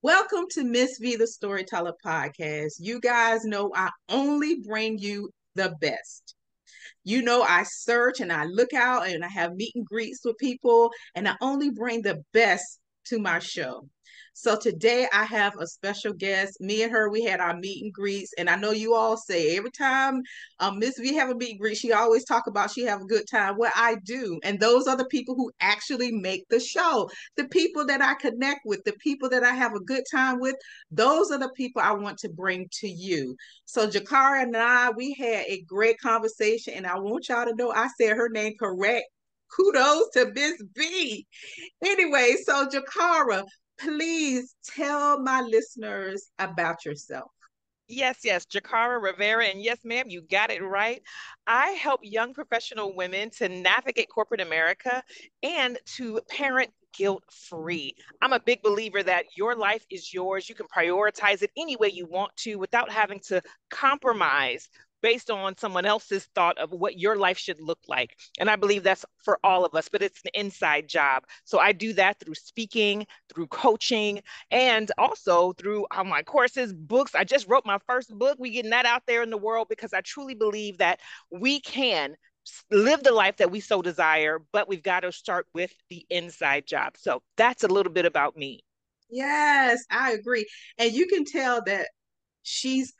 Welcome to Miss V, the Storyteller podcast. You guys know I only bring you the best. You know, I search and I look out and I have meet and greets with people, and I only bring the best to my show. So today I have a special guest. Me and her, we had our meet and greets, and I know you all say every time Miss V have a meet and greet, she always talk about she have a good time. Well, I do, and those are the people who actually make the show. The people that I connect with, the people that I have a good time with, those are the people I want to bring to you. So Jacara and I, we had a great conversation, and I want y'all to know I said her name correct. Kudos to Miss B. Anyway, so Jacara, please tell my listeners about yourself. Yes, Jacara Rivera. And yes, ma'am, you got it right. I help young professional women to navigate corporate America and to parent guilt free. I'm a big believer that your life is yours. You can prioritize it any way you want to without having to compromise based on someone else's thought of what your life should look like. And I believe that's for all of us, but it's an inside job. So I do that through speaking, through coaching, and also through my courses, books. I just wrote my first book. We getting that out there in the world because I truly believe that we can live the life that we so desire, but we've got to start with the inside job. So that's a little bit about me. Yes, I agree. And you can tell that she's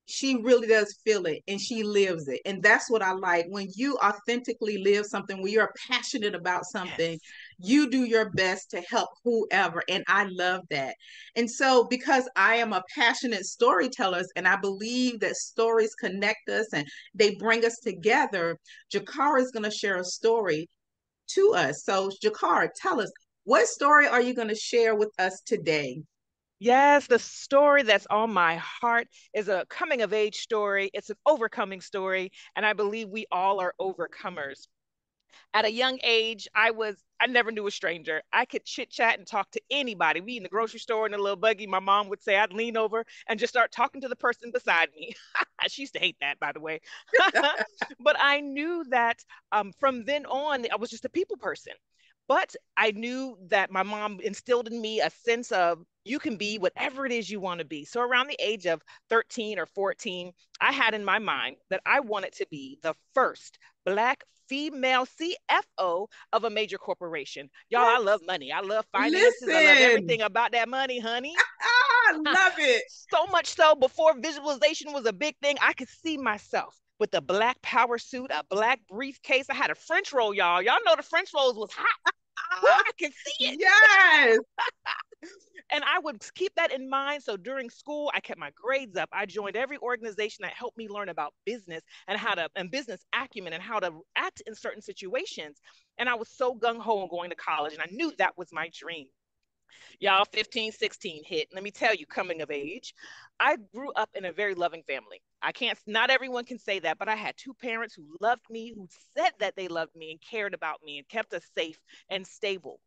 she really does feel it and she lives it. And that's what I like. When you authentically live something, when you're passionate about something, Yes. you do your best to help whoever. And I love that. And so because I am a passionate storyteller and I believe that stories connect us and they bring us together, Jacara is going to share a story to us. So Jacara, tell us, what story are you going to share with us today? Yes, the story that's on my heart is a coming of age story. It's an overcoming story, and I believe we all are overcomers. At a young age, I never knew a stranger. I could chit chat and talk to anybody. We in the grocery store in a little buggy. My mom would say I'd lean over and just start talking to the person beside me. She used to hate that, by the way. But I knew that from then on, I was just a people person. But I knew that my mom instilled in me a sense of you can be whatever it is you want to be. So around the age of 13 or 14, I had in my mind that I wanted to be the first Black female CFO of a major corporation. Y'all, I love money. I love finances. I love Listen, everything about that money, honey. I love it. So much so before visualization was a big thing, I could see myself with a black power suit, a black briefcase. I had a French roll, y'all. Y'all know the French rolls was hot. Woo, Ah, I can see it. yes. And I would keep that in mind. So during school, I kept my grades up. I joined every organization that helped me learn about business and business acumen and how to act in certain situations. And I was so gung ho on going to college, and I knew that was my dream. Y'all, 15, 16 hit. Let me tell you, coming of age, I grew up in a very loving family. Not everyone can say that, but I had two parents who loved me, who said that they loved me and cared about me and kept us safe and stable.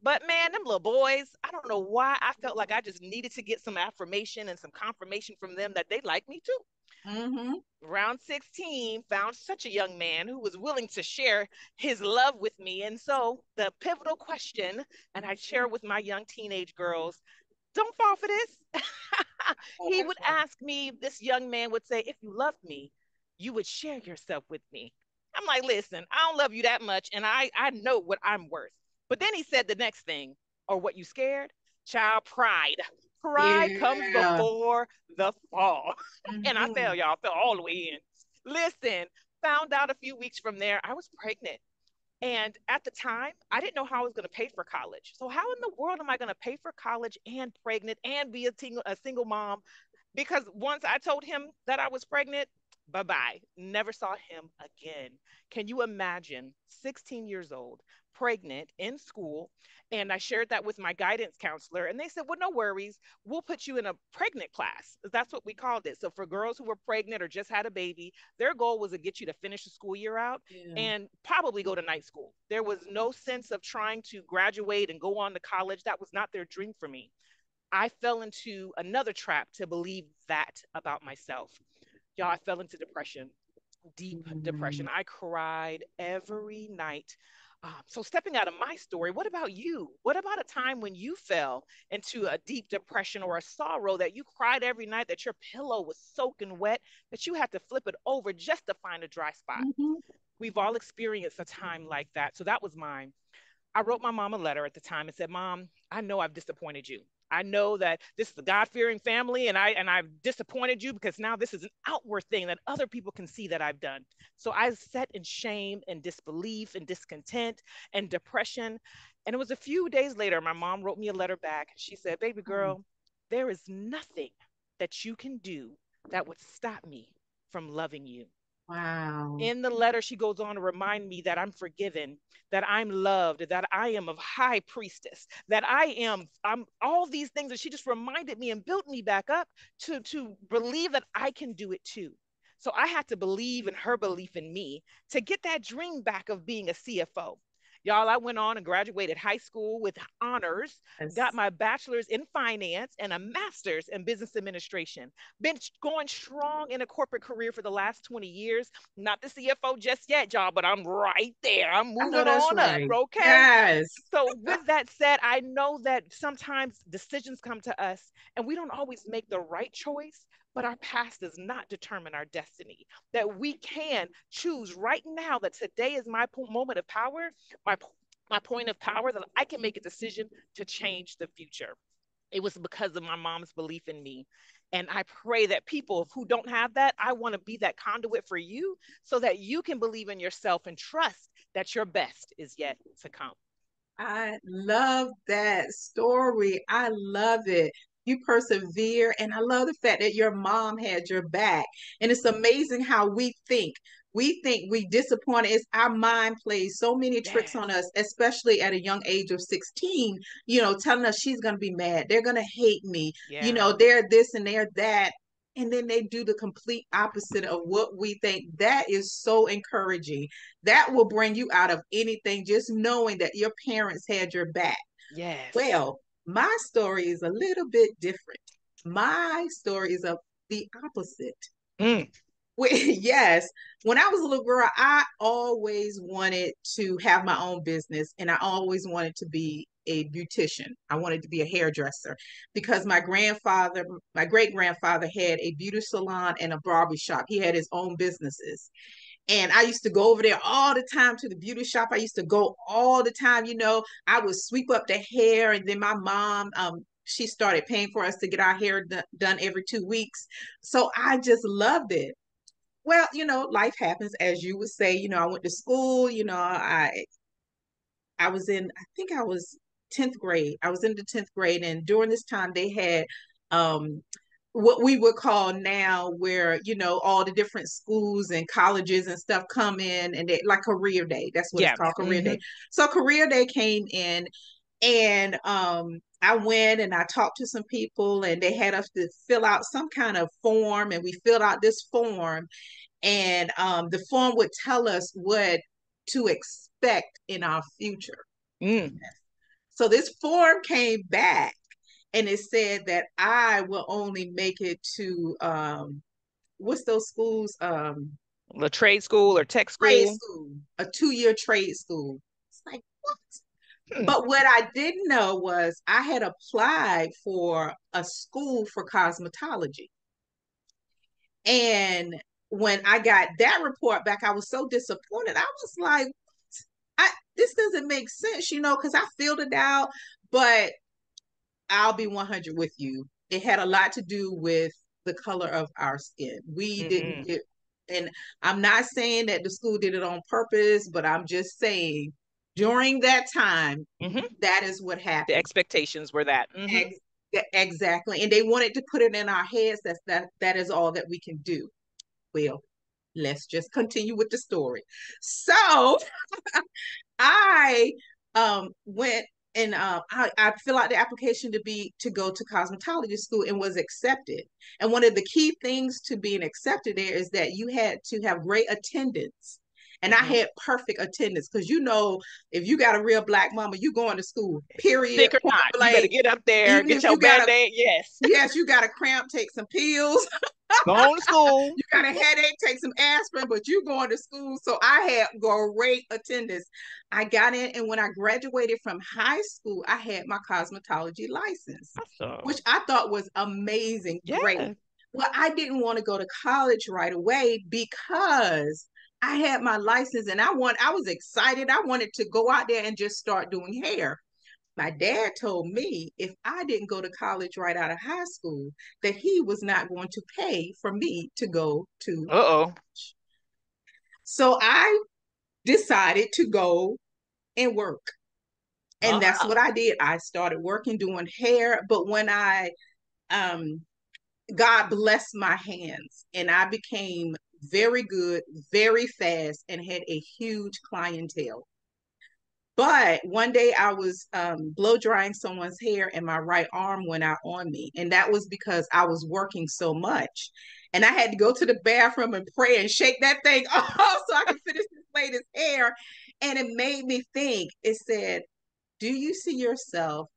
But man, them little boys, I don't know why I felt like I just needed to get some affirmation and some confirmation from them that they like me too. Mm-hmm. Round 16, found such a young man who was willing to share his love with me. And so the pivotal question, and I share with my young teenage girls, don't fall for this. Oh, He that's would right. ask me, this young man would say, if you loved me, you would share yourself with me. I'm like, listen, I don't love you that much, and I know what I'm worth. But then he said the next thing, or what you scared? Child pride. Pride comes Yeah. before the fall. And I Mm-hmm. fell, y'all, fell all the way in. Listen, found out a few weeks from there, I was pregnant. And at the time, I didn't know how I was going to pay for college. So, how in the world am I going to pay for college and pregnant and be a single mom? Because once I told him that I was pregnant, bye bye, never saw him again. Can you imagine 16 years old, pregnant in school? And I shared that with my guidance counselor, and they said, well, no worries. We'll put you in a pregnant class. That's what we called it. So, for girls who were pregnant or just had a baby, their goal was to get you to finish the school year out Yeah. and probably go to night school. There was no sense of trying to graduate and go on to college. That was not their dream for me. I fell into another trap to believe that about myself. Y'all, I fell into depression, deep Mm-hmm. depression. I cried every night. So stepping out of my story, what about you? What about a time when you fell into a deep depression or a sorrow that you cried every night, that your pillow was soaking wet, that you had to flip it over just to find a dry spot? Mhm. We've all experienced a time like that. So that was mine. I wrote my mom a letter at the time and said, "Mom, I know I've disappointed you. I know that this is a God-fearing family, and I've disappointed you because now this is an outward thing that other people can see that I've done." So I sat in shame and disbelief and discontent and depression. And it was a few days later, my mom wrote me a letter back. She said, "Baby girl, there is nothing that you can do that would stop me from loving you." Wow. In the letter, she goes on to remind me that I'm forgiven, that I'm loved, that I am a high priestess, that I'm all these things. And she just reminded me and built me back up to believe that I can do it too. So I had to believe in her belief in me to get that dream back of being a CFO. Y'all, I went on and graduated high school with honors, got Yes. my bachelor's in finance and a master's in business administration. Been going strong in a corporate career for the last 20 years. Not the CFO just yet, y'all, but I'm right there. I'm I know moving that's on up, right. okay? Yes. So, with that said, I know that sometimes decisions come to us and we don't always make the right choice, but our past does not determine our destiny. That we can choose right now that today is my moment of power, my, my point of power, that I can make a decision to change the future. It was because of my mom's belief in me. And I pray that people who don't have that, I want to be that conduit for you so that you can believe in yourself and trust that your best is yet to come. I love that story. I love it. You persevere, and I love the fact that your mom had your back. And it's amazing how we think. We think we disappointed. It's our mind plays so many tricks on Yes. us, especially at a young age of 16, telling us she's going to be mad. They're going to hate me. Yeah. They're this and they're that. And then they do the complete opposite of what we think. That is so encouraging. That will bring you out of anything, just knowing that your parents had your back. Yes. Well, my story is a little bit different. My story is of the opposite. Mm. Yes, when I was a little girl, I always wanted to have my own business, and I always wanted to be a beautician. I wanted to be a hairdresser because my great grandfather, had a beauty salon and a barber shop. He had his own businesses. And I used to go over there all the time to the beauty shop. I used to go all the time. I would sweep up the hair, and then my mom, she started paying for us to get our hair done every 2 weeks. So I just loved it. Well, life happens, as you would say. I went to school. I was in, I think I was 10th grade. I was in the 10th grade, and during this time, they had um, what we would call now, where all the different schools and colleges and stuff come in, and they like career day. That's what it's Yeah. called, career Hmm. day. So career day came in, and I went and I talked to some people, and they had us to fill out some kind of form, and we filled out this form, and the form would tell us what to expect in our future. Mm. So this form came back, and it said that I will only make it to what's those schools? The trade school or tech Trade school. school, a 2-year trade school. It's like, what? Hmm. But what I didn't know was I had applied for a school for cosmetology. And when I got that report back, I was so disappointed. I was like, this doesn't make sense, because I filled it out. But I'll be 100 with you. It had a lot to do with the color of our skin. We didn't Hmm. get, and I'm not saying that the school did it on purpose, but I'm just saying during that time, Hmm. that is what The happened. expectations were that. Hmm. Ex- exactly. And they wanted to put it in our heads that is all that we can do. Well, let's just continue with the story. So I went and I fill out the application to go to cosmetology school, and was accepted. And one of the key things to being accepted there is that you had to have great attendance. And I Hmm. had perfect attendance because if you got a real black mama, you going to school. Period. Sick or Point not, you better blank. get up there, Even get if your you got a band-aid. Yes. yes, you got a cramp, take some pills. Go on to school. You got a headache, take some aspirin, but you going to school. So I had great attendance. I got in, and when I graduated from high school, I had my cosmetology license, which Awesome. I thought was amazing, great. Yeah. Well, I didn't want to go to college right away because I had my license and I was excited. I wanted to go out there and just start doing hair. My dad told me if I didn't go to college right out of high school, that he was not going to pay for me to go to. Uh-oh. So I decided to go and work. And that's what Ah. I did. I started working doing hair. But when um, God blessed my hands and I became very good, very fast, and had a huge clientele. But one day I was blow drying someone's hair and my right arm went out on me. And that was because I was working so much. And I had to go to the bathroom and pray and shake that thing off so I could finish this lady's hair. And it made me think, it said, do you see yourself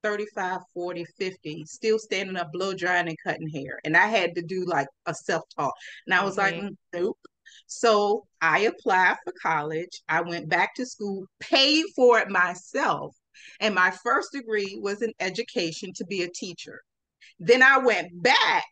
35, 40, 50, still standing up, blow drying and cutting hair? And I had to do like a self-talk. And I was like, Mm-hmm. nope. So I applied for college. I went back to school, paid for it myself. And my first degree was in education to be a teacher. Then I went back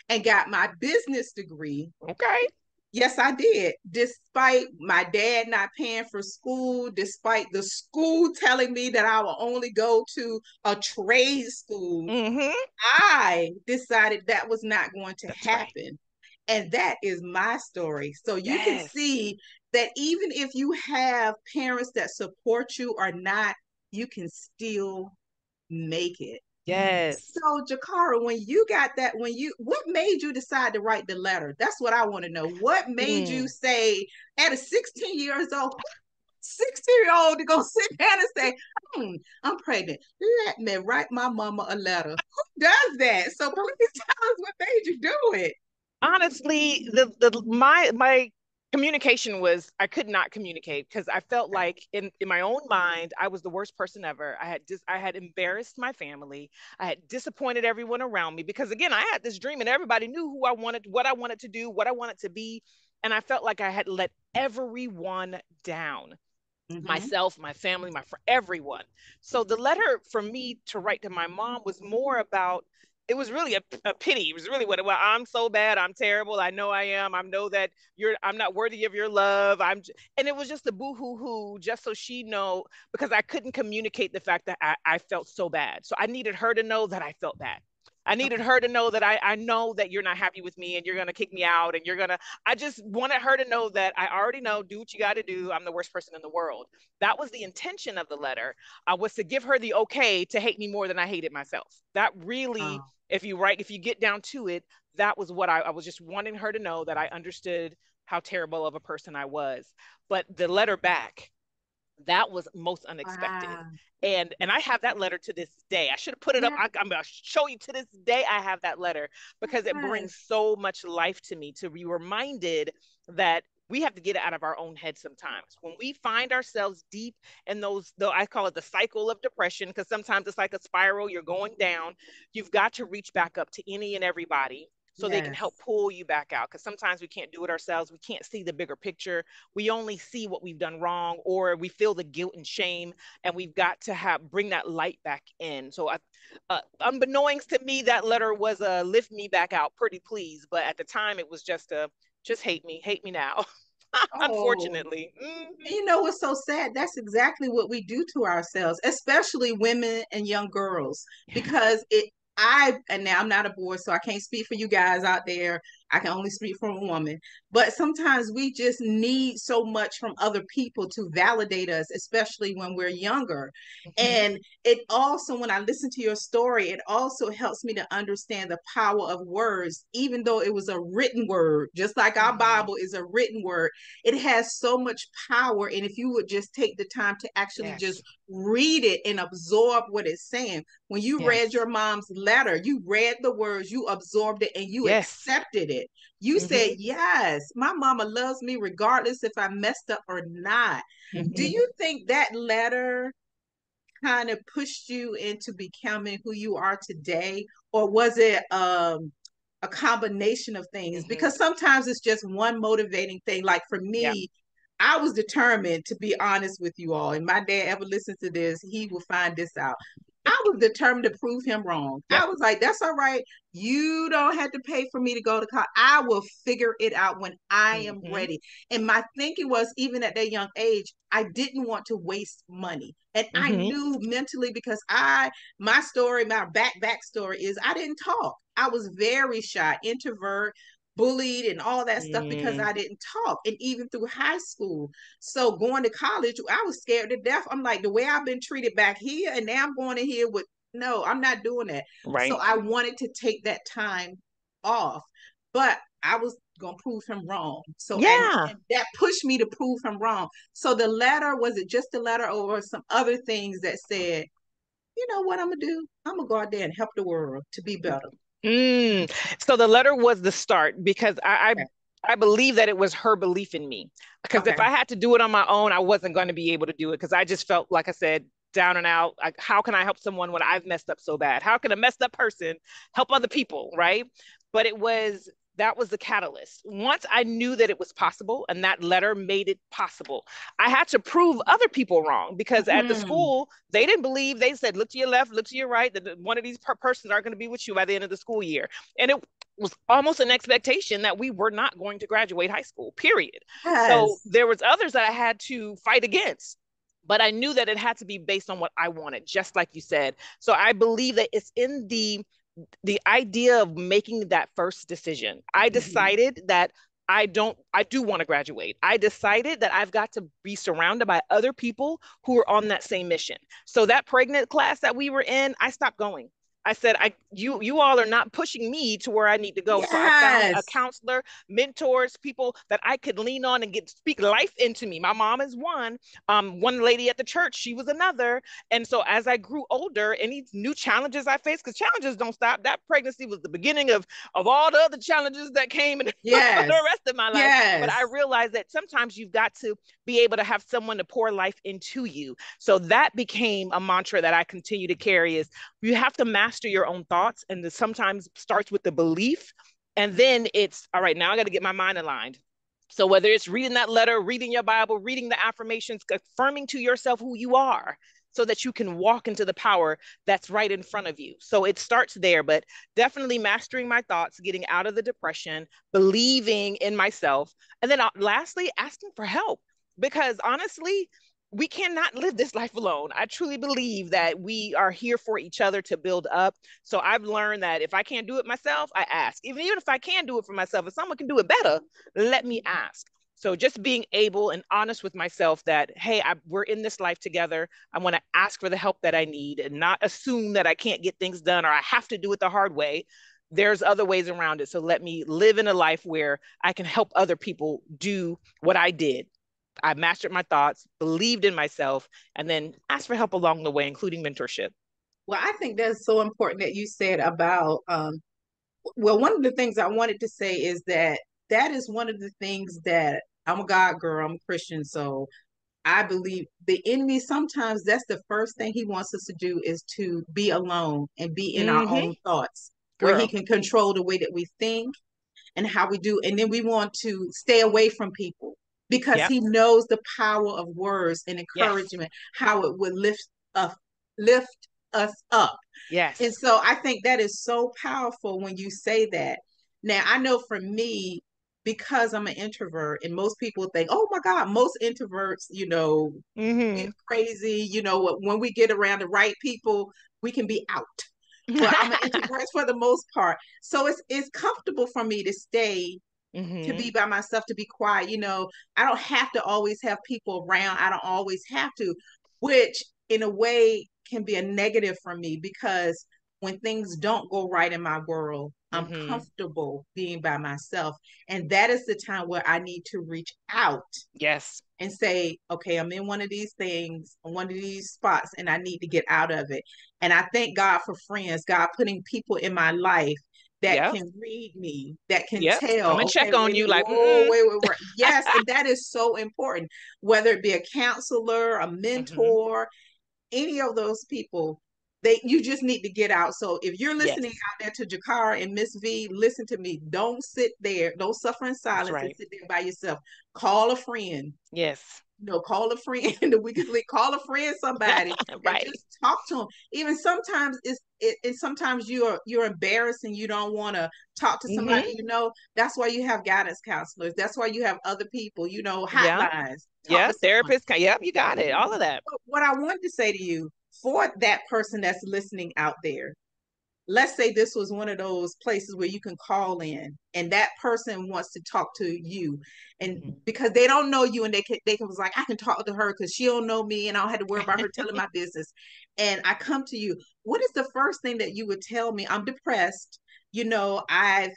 and got my business degree. Okay. Yes, I did. Despite my dad not paying for school, despite the school telling me that I will only go to a trade school, Mm-hmm. I decided that was not going to That's right. happen. And that is my story. So you can Yes. see that even if you have parents that support you or not, you can still make it. Yes. So, Jacara, when you got that, what made you decide to write the letter? That's what I want to know. What made you Mm. say at a 16 years old, 16-year-old to go sit down and say, I'm pregnant. Let me write my mama a letter. Who does that? So please tell us what made you do it. Honestly, the my communication was I could not communicate because I felt Okay. like in my own mind I was the worst person ever. I had embarrassed my family. I had disappointed everyone around me because again, I had this dream and everybody knew who I wanted, what I wanted to do, what I wanted to be, and I felt like I had let everyone down, Mm-hmm. myself, my family, my friend, everyone. So the letter for me to write to my mom was more about, it was really a pity. It was really what, well, I'm so bad. I'm terrible. I know I am. I know that I'm not worthy of your love. And it was just a boo hoo hoo, just so she know, because I couldn't communicate the fact that I felt so bad. So I needed her to know that I felt bad. I needed Okay. her to know that I know that you're not happy with me and you're going to kick me out and I just wanted her to know that I already know, do what you got to do. I'm the worst person in the world. That was the intention of the letter, was to give her the okay to hate me more than I hated myself. That really, Oh, if you get down to it, that was what I was just wanting her to know that I understood how terrible of a person I was. But the letter back, that was most unexpected. wow. And I have that letter to this day. I should have put it up. Yeah. I'm going to show you to this day. I have that letter because it brings Yes. so much life to me to be reminded that we have to get out of our own head sometimes. When we find ourselves deep in those, though I call it the cycle of depression, because sometimes it's like a spiral, you're going down. You've got to reach back up to any and everybody so they can help Yes. pull you back out. Because sometimes we can't do it ourselves. We can't see the bigger picture. We only see what we've done wrong, or we feel the guilt and shame, and we've got to have bring that light back in. So unbeknownst to me, that letter was a lift me back out, pretty please, but at the time it was just a just hate me now. Oh, Unfortunately. Mm-hmm. you know what's so sad? That's exactly what we do to ourselves, especially women and young girls, Yes. because and now I'm not a boy, so I can't speak for you guys out there. I can only speak from a woman. But sometimes we just need so much from other people to validate us, especially when we're younger. Mm-hmm. And it also, when I listen to your story, it also helps me to understand the power of words, even though it was a written word, just like our Mm-hmm. Bible is a written word. It has so much power. And if you would just take the time to actually Yes. just read it and absorb what it's saying, when you read Yes. your mom's letter, you read the words, you absorbed it, and you Yes. accepted it. You said, Mm-hmm. yes, my mama loves me regardless if I messed up or not. Do Mm-hmm. you think that letter kind of pushed you into becoming who you are today? Or was it a combination of things, Mm-hmm. because sometimes it's just one motivating thing. Like for Yeah. me, I was determined, to be honest with you all, and my dad ever listens to this, he will find this out. I was determined to prove him wrong. Yeah. I was like, that's all right. You don't have to pay for me to go to college. I will figure it out when I am Mm-hmm. ready. And my thinking was, even at that young age, I didn't want to waste money. And I Mm-hmm. knew mentally, because my story, my backstory is I didn't talk. I was very shy, introvert, bullied, and all that stuff because Mm. I didn't talk. And even through high school. So going to college, I was scared to death. I'm like, the way I've been treated back here, and now I'm going in here with, no, I'm not doing that. So Right. I wanted to take that time off, but I was gonna prove him wrong. So Yeah. and that pushed me to prove him wrong. So the letter, was it just a letter, or some other things that said, you know what I'm gonna do? I'm gonna go out there and help the world to be better. Mm. So the letter was the start because Okay. I believe that it was her belief in me. Because if Okay. I had to do it on my own, I wasn't going to be able to do it because I just felt, like I said, down and out. Like, how can I help someone when I've messed up so bad? How can a messed up person help other people? Right. But that was the catalyst. Once I knew that it was possible and that letter made it possible, I had to prove other people wrong because at the Hmm. school, they didn't believe. They said, look to your left, look to your right, that one of these persons are going to be with you by the end of the school year. And it was almost an expectation that we were not going to graduate high school, period. So Yes. there was others that I had to fight against, but I knew that it had to be based on what I wanted, just like you said. So I believe that it's in the idea of making that first decision. I Hmm. decided that I do want to graduate. I decided that I've got to be surrounded by other people who are on that same mission. So that pregnant class that we were in, I stopped going. I said, you all are not pushing me to where I need to go. So I found a Yes. counselor, mentors, people that I could lean on and get speak life into me. My mom is one. One lady at the church, she was another. And so as I grew older, any new challenges I faced, because challenges don't stop. That pregnancy was the beginning of all the other challenges that came in the Yes. rest of my life. But I Yes. realized that sometimes you've got to be able to have someone to pour life into you. So that became a mantra that I continue to carry is you have to master your own thoughts. And this sometimes starts with the belief. And then it's all right, now I got to get my mind aligned. So whether it's reading that letter, reading your Bible, reading the affirmations, affirming to yourself who you are so that you can walk into the power that's right in front of you. So it starts there, but definitely mastering my thoughts, getting out of the depression, believing in myself, and then lastly, asking for help. Because honestly, we cannot live this life alone. I truly believe that we are here for each other to build up. So I've learned that if I can't do it myself, I ask. Even if I can do it for myself, if someone can do it better, let me ask. So just being able and honest with myself that, hey, we're in this life together. I want to ask for the help that I need and not assume that I can't get things done or I have to do it the hard way. There's other ways around it. So let me live in a life where I can help other people do what I did. I mastered my thoughts, believed in myself, and then asked for help along the way, including mentorship. Well, I think that's so important that you said about, well, one of the things I wanted to say is that that is one of the things that, I'm a God girl, I'm a Christian, so I believe the enemy, sometimes that's the first thing he wants us to do, is to be alone and be in our Mm-hmm. own thoughts, where he Girl. can control the way that we think and how we do. And then we want to stay away from people because Yep. he knows the power of words and Yes. encouragement, how it would up, lift us up. And Yes. so I think that is so powerful when you say that. Now, I know for me, because I'm an introvert, and most people think, oh my God, most introverts, get Mm-hmm. crazy. When we get around the right people, we can be out. But I'm an introvert for the most part. So it's comfortable for me to stay, to Mm-hmm. be by myself, to be quiet. I don't have to always have people around. I don't always have to, which in a way can be a negative for me, because when things don't go right in my world, I'm Mm-hmm. comfortable being by myself. And that is the time where I need to reach out Yes. and say, okay, I'm in one of these things, one of these spots, and I need to get out of it. And I thank God for friends, God putting people in my life that Yep. can read me, that can Yep. Come tell, and okay, check on you like, whoa, mm-mm. wait. Yes, and that is so important, whether it be a counselor, a Mm-hmm. mentor, any of those people. you just need to get out. So if you're listening Yes, out there to Jacara and Miss V, listen to me. Don't sit there. Don't suffer in that's silence and right. sit there by yourself. Call a friend. Yes. Call a friend. We can call a friend, somebody, and Right. just talk to them. Even sometimes sometimes you're embarrassed and you don't want to talk to somebody. Hmm. That's why you have guidance counselors. That's why you have other people. Yeah. Hotlines. Talk Yeah. to someone. Therapist. Yep, you got it. All of that. What I wanted to say to you, for that person that's listening out there, let's say this was one of those places where you can call in and that person wants to talk to you, and Hmm. because they don't know you, and they can was like, I can talk to her because she don't know me and I don't have to worry about her telling my business, and I come to you, what is the first thing that you would tell me? I'm depressed, I've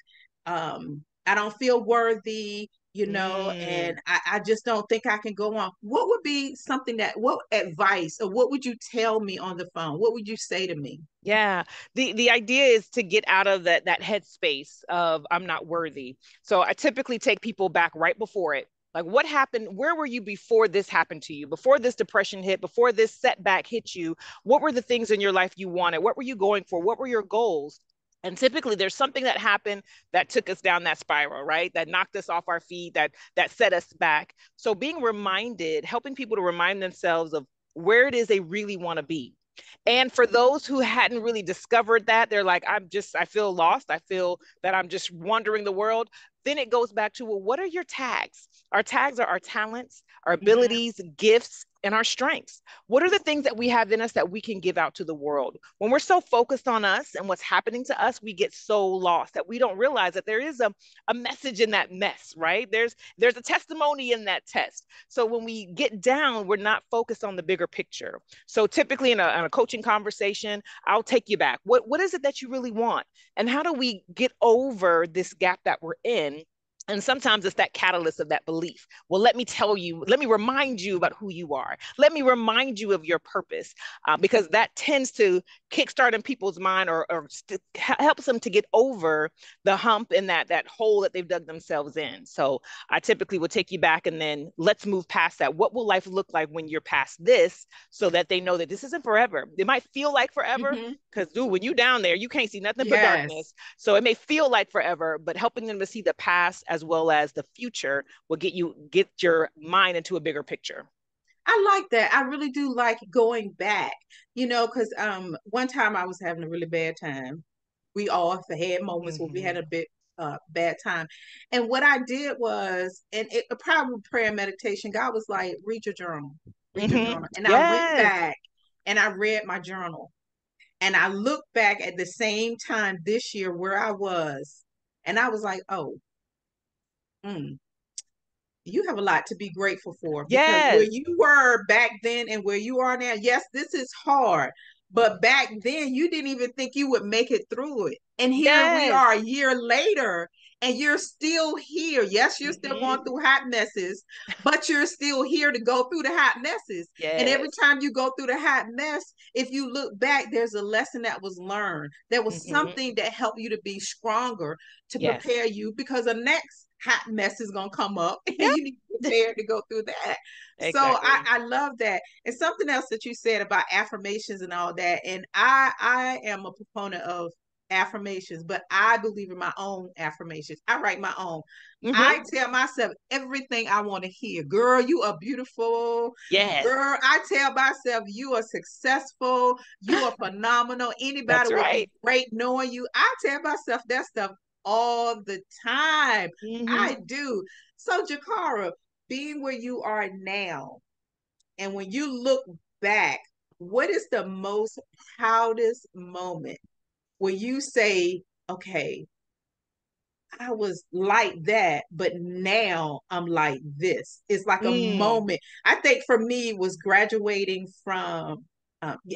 I don't feel worthy, Mm. and I just don't think I can go on. What would be something what advice, or what would you tell me on the phone? What would you say to me? Yeah. The idea is to get out of that headspace of I'm not worthy. So I typically take people back right before it. Like what happened? Where were you before this happened to you? Before this depression hit, before this setback hit you, what were the things in your life you wanted? What were you going for? What were your goals? And typically there's something that happened that took us down that spiral, right? That knocked us off our feet, that set us back. So being reminded, helping people to remind themselves of where it is they really want to be. And for those who hadn't really discovered that, they're like, I feel lost. I feel that I'm just wandering the world. Then it goes back to, well, what are your tags? Our tags are our talents, our Mhm. abilities, gifts, and our strengths. What are the things that we have in us that we can give out to the world? When we're so focused on us and what's happening to us, we get so lost that we don't realize that there is a message in that mess, right? There's a testimony in that test. So when we get down, we're not focused on the bigger picture. So typically in a coaching conversation, I'll take you back. What is it that you really want? And how do we get over this gap that we're in? And sometimes it's that catalyst of that belief. Well, let me tell you, let me remind you about who you are. Let me remind you of your purpose, because that tends to kickstart in people's mind, or helps them to get over the hump and that hole that they've dug themselves in. So I typically will take you back and then let's move past that. What will life look like when you're past this, so that they know that this isn't forever? It might feel like forever Mhm. because, dude, when you down there, you can't see nothing but Yes. darkness. So it may feel like forever, but helping them to see the past as well as the future will get your mind into a bigger picture. I like that. I really do like going back, because one time I was having a really bad time. We all have had moments where we Mm-hmm. had a bit bad time. And what I did was, and it probably prayer and meditation, God was like, read your journal. Read your Mm-hmm. journal. And I went Yes. back and I read my journal. And I looked back at the same time this year where I was. And I was like, oh, mm, you have a lot to be grateful for, because where Yes. you were back then and where you are now, yes, this is hard, but back then you didn't even think you would make it through it. And here we Yes. are a year later and you're still here. Yes, you're still Mm-hmm. going through hot messes, but you're still here to go through the hot messes. And every Yes. time you go through the hot mess, if you look back, there's a lesson that was learned. There was Mm-hmm. something that helped you to be stronger, to Yes. prepare you, because the next hot mess is going to come up and Yep. you need to be prepared to go through that. So Exactly. I love that. And something else that you said about affirmations and all that, and I am a proponent of affirmations, but I believe in my own affirmations. I write my own. I Mm-hmm. tell myself everything I want to hear. Girl, you are beautiful. Yes. Girl, I tell myself you are successful. You are phenomenal. Anybody That's would be right. great knowing you. I tell myself that stuff all the time. Mm-hmm. I do. So, Jacara, being where you are now, and when you look back, what is the most proudest moment where you say, okay, I was like that, but now I'm like this? It's like a Mm. moment. I think for me was graduating from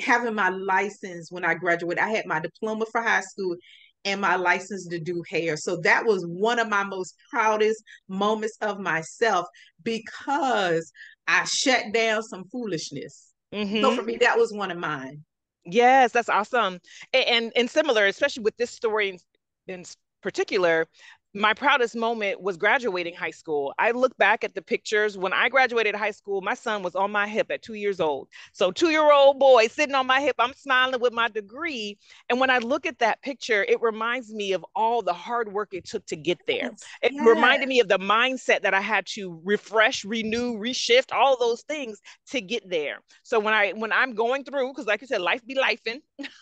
having my license when I graduated. I had my diploma for high school and my license to do hair. So that was one of my most proudest moments of myself, because I shut down some foolishness. So for Mm-hmm. me, that was one of mine. Yes, that's awesome. And similar, especially with this story in particular, My proudest moment was graduating high school. I look back at the pictures. When I graduated high school, my son was on my hip at 2 years old. So 2 year old boy sitting on my hip, I'm smiling with my degree. And when I look at that picture, it reminds me of all the hard work it took to get there. Yes, It reminded yes. me of the mindset that I had to refresh, renew, reshift, all those things to get there. So when I'm going through, because like you said, life be lifing,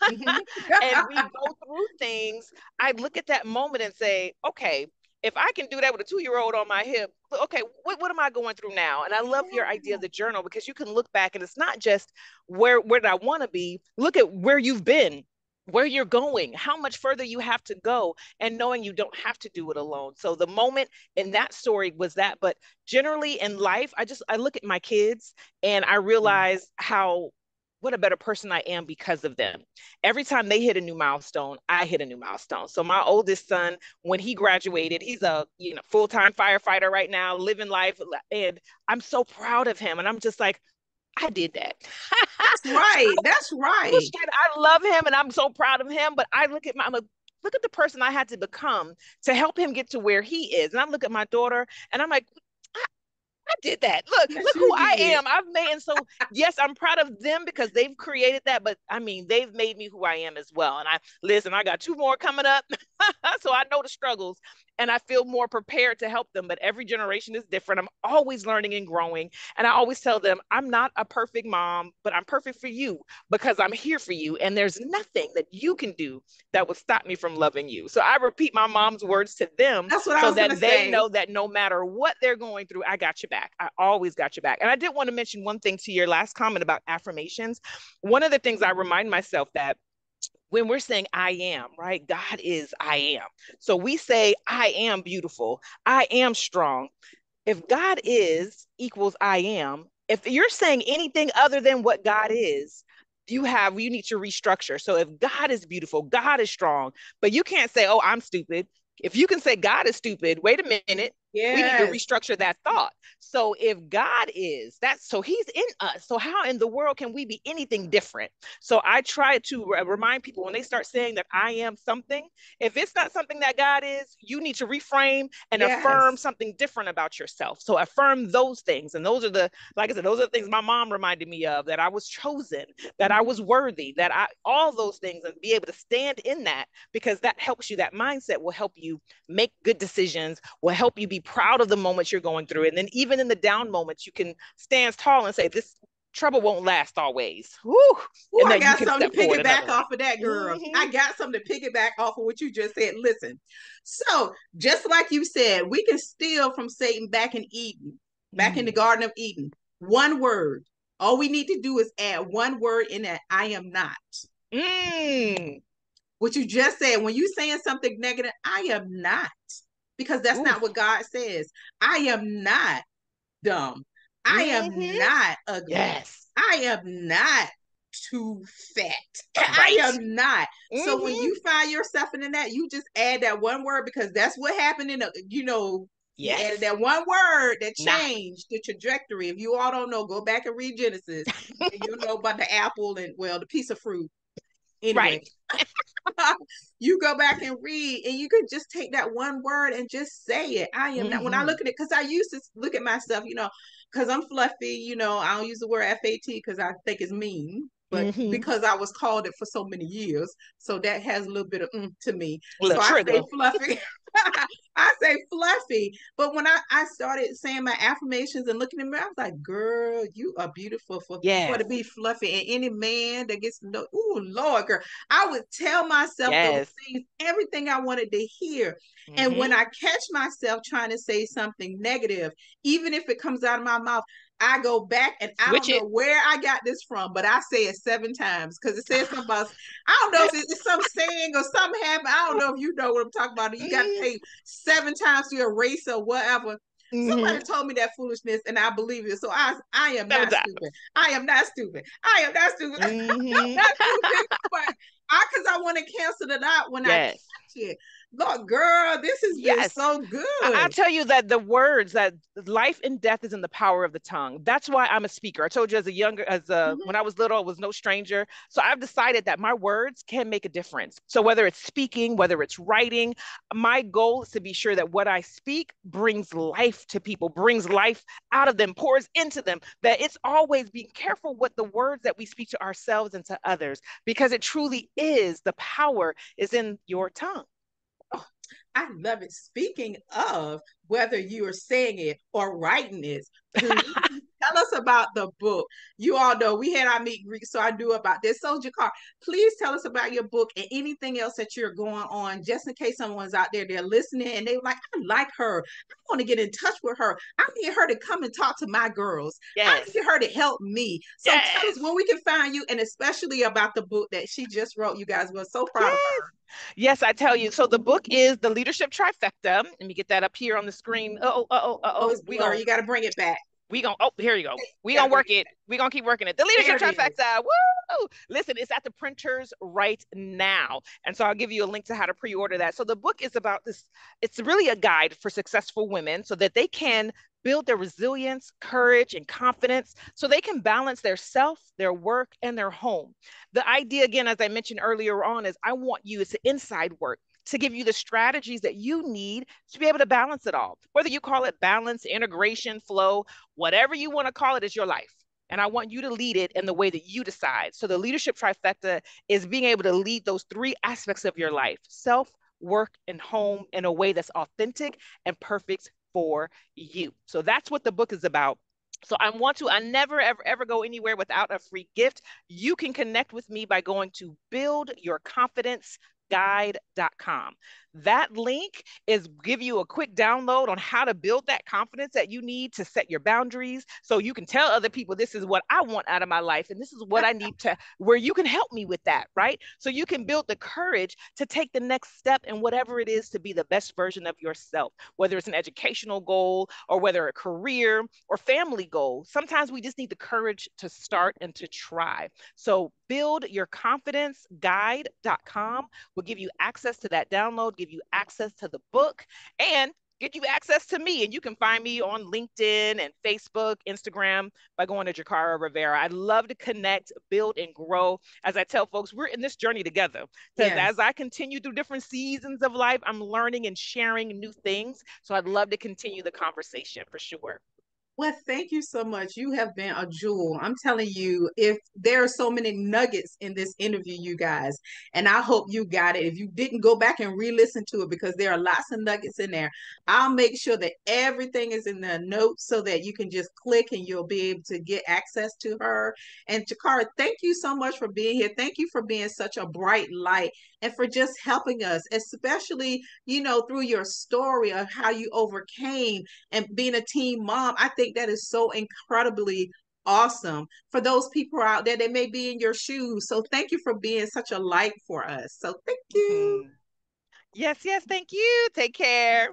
Mhm. and we go through things, I look at that moment and say, okay, if I can do that with a 2 year old on my hip, okay, what am I going through now? And I love your idea of Yeah. the journal because you can look back and it's not just where did I want to be? Look at where you've been, where you're going, how much further you have to go, and knowing you don't have to do it alone. So the moment in that story was that. But generally in life, I look at my kids and I realize how what a better person I am because of them. Every time they hit a new milestone, I hit a new milestone. So my oldest son, when he graduated, he's a full-time firefighter right now, living life, and I'm so proud of him. And I'm just like, I did that. That's right. That's right. I love him and I'm so proud of him. But I'm like, look at the person I had to become to help him get to where he is. And I look at my daughter and I'm like, I did that. Yes, Look who you I did. am. I've made, and so yes, I'm proud of them because they've created that. But I mean, they've made me who I am as well. And I listen, I got two more coming up, so I know the struggles, and I feel more prepared to help them. But every generation is different. I'm always learning and growing, and I always tell them I'm not a perfect mom, but I'm perfect for you because I'm here for you, and there's nothing that you can do that would stop me from loving you. So I repeat my mom's words to them That's what I so was gonna that they say. know that no matter what they're going through, I got your back. I always got your back. And I did want to mention one thing to your last comment about affirmations. One of the things I remind myself that when we're saying I am, right? God is I am. So we say I am beautiful. I am strong. If God is equals I am, if you're saying anything other than what God is, you need to restructure. So if God is beautiful, God is strong, but you can't say, "Oh, I'm stupid." If you can say God is stupid, wait a minute. We need to Yes. restructure that thought. So if God is that, so he's in us. So how in the world can we be anything different? So I try to remind people when they start saying that I am something, if it's not something that God is, you need to reframe and affirm Yes. something different about yourself. So affirm those things. And those are like I said, those are the things my mom reminded me of, that I was chosen, that I was worthy, all those things, and be able to stand in that because that helps you. That mindset will help you make good decisions, will help you be proud of the moments you're going through. And then even in the down moments, you can stand tall and say, this trouble won't last always. Woo! Oh, And I then you got can something step to forward another piggyback way. off of that, girl. Mm-hmm. I got something to piggyback off of what you just said. Listen, so just like you said, we can steal from Satan back in Eden, back in the Mm. Garden of Eden. One word. All we need to do is add one word in that I am not. Mm. What you just said, when you saying something negative, I am not. Because that's Ooh. not what God says. I am not dumb. I am Mm-hmm. not ugly. Yes. I am not too fat. I Right. am not. So when Mm-hmm. you find yourself in that, you just add that one word because that's what happened in you added Yes. that one word that Not. changed the trajectory. If you all don't know, go back and read Genesis and you'll know about the apple and well, the piece of fruit. Anyway, Right. you go back and read and you can just take that one word and just say it. I am not. When I Mm-hmm. look at it, because I used to look at myself, because I'm fluffy, I don't use the word FAT because I think it's mean, but Mm-hmm. because I was called it for so many years, so that has a little bit of to me. A little So I say trigger. fluffy. I say fluffy. But when I started saying my affirmations and looking at me, I was like, girl, you are beautiful for Yes. to be fluffy. And any man that gets to know, oh Lord, girl, I would tell myself those Yes. things, everything I wanted to hear. And when Mm-hmm. I catch myself trying to say something negative, even if it comes out of my mouth, I go back and I Switch don't know it. where I got this from, but I say it 7 times because it says something about, I don't know if it's some saying or something happened. I don't know if you know what I'm talking about. You got to Mm-hmm. pay 7 times to erase or whatever. Mm-hmm. Somebody told me that foolishness and I believe it. So I am Seven not times. stupid. I am not stupid. I am not stupid. I'm Mm-hmm. not stupid. But because I want to cancel it out when I Yes. catch it. Lord, girl, this has been Yes. so I good. tell you that the words that life and death is in the power of the tongue. That's why I'm a speaker. I told you when Mhm. I was little, I was no stranger. So I've decided that my words can make a difference. So whether it's speaking, whether it's writing, my goal is to be sure that what I speak brings life to people, brings life out of them, pours into them. That it's always being careful with the words that we speak to ourselves and to others, because it truly is the power is in your tongue. Oh, I love it. Speaking of whether you are saying it or writing it, please tell us about the book. You all know we had our meet and greet, so I knew about this. So, Jacar, please tell us about your book and anything else that you're going on, just in case someone's out there, they're listening and they're like, I like her. I want to get in touch with her. I need her to come and talk to my girls. I Yes. need her to help me. So, tell us Yes. where we can find you and especially about the book that she just wrote. You guys were so proud of Yes. her. Yes, I tell you. So the book is The Leadership Trifecta. Let me get that up here on the screen. Oh, Oh. it's blurry. You got to bring it back. Oh, here you go. We You got to gonna bring work it it. back. We gonna keep working it. The There leadership it is. trifecta. Woo! Listen, it's at the printers right now. And so I'll give you a link to how to pre-order that. So the book is about this, it's really a guide for successful women so that they can build their resilience, courage, and confidence so they can balance their self, their work, and their home. The idea, again, as I mentioned earlier on, is I want you, it's an inside work to give you the strategies that you need to be able to balance it all. Whether you call it balance, integration, flow, whatever you want to call it is your life. And I want you to lead it in the way that you decide. So the leadership trifecta is being able to lead those three aspects of your life: self, work, and home in a way that's authentic and perfect for you. So that's what the book is about. So I never, ever, ever go anywhere without a free gift. You can connect with me by going to buildyourconfidenceguide.com. That link is give you a quick download on how to build that confidence that you need to set your boundaries so you can tell other people this is what I want out of my life and this is what I need to where you can help me with that, right? So you can build the courage to take the next step in whatever it is to be the best version of yourself, whether it's an educational goal or whether a career or family goal. Sometimes we just need the courage to start and to try. So buildyourconfidenceguide.com will give you access to that download, give you access to the book, and get you access to me. And you can find me on LinkedIn and Facebook, Instagram by going to Jacara Rivera. I'd love to connect, build, and grow. As I tell folks, we're in this journey together because as Yes. I continue through different seasons of life, I'm learning and sharing new things. So I'd love to continue the conversation for sure. Well, thank you so much. You have been a jewel. I'm telling you, if there are so many nuggets in this interview, you guys, and I hope you got it. If you didn't, go back and re-listen to it because there are lots of nuggets in there. I'll make sure that everything is in the notes so that you can just click and you'll be able to get access to her. And Jacara, thank you so much for being here. Thank you for being such a bright light and for just helping us, especially, through your story of how you overcame and being a teen mom. I think that is so incredibly awesome for those people out there that may be in your shoes. So thank you for being such a light for us. So thank you. Mhm. Yes, yes. Thank you. Take care.